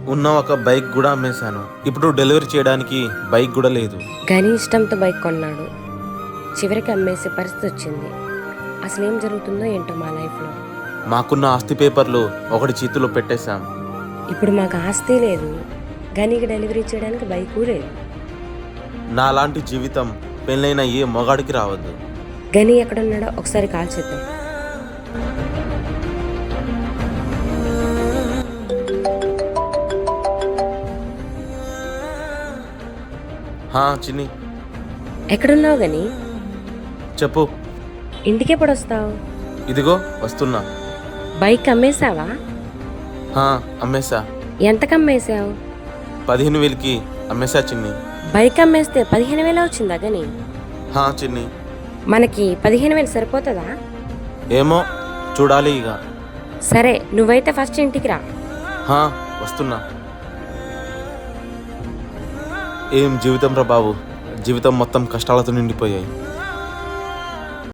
ఉన్న ఒక బైక్ కూడా అమ్మేశాను. ఇప్పుడు డెలివరీ చేయడానికి బైక్ కూడా లేదు. గని ఇష్టంతో బైక్ కొన్నాడు, చివరికి అమ్మేసే పరిస్థితి వచ్చింది. అసలు ఏం జరుగుతుందో ఏంటో మా లైఫ్లో. మాకున్న ఆస్తి పేపర్లు ఒకటి చేతిలో పెట్టేశాం. ఇప్పుడు మాకు ఆస్తి లేదు, గనికి డెలివరీ చేయడానికి బైకు లేదు. నాలాంటి జీవితం పెళ్ళైన ఏ మొగాడికి రావద్దు. గని ఎక్కడున్నాడో ఒకసారి కాల్ చేద్దాం. చిన్ని, ఎక్కడున్నావు గని? చెప్పు. ఇంటికి ఎప్పుడు వస్తావు? ఇదిగో వస్తున్నా. బైక్ అమ్మేశావా? అమ్మేశా. ఎంతకు అమ్మేశావు? 15,000కి అమ్మేశా చిన్ని. బైక్ అమ్మేస్తే 15,000 వచ్చిందా గని? చిన్ని. మనకి 15,000 సరిపోతుందా? ఏమో చూడాలి ఇక. సరే, నువ్వైతే ఫస్ట్ ఇంటికి రా. వస్తున్నా. ఏం జీవితం రా బాబు, జీవితం మొత్తం కష్టాలతో నిండిపోయాయి.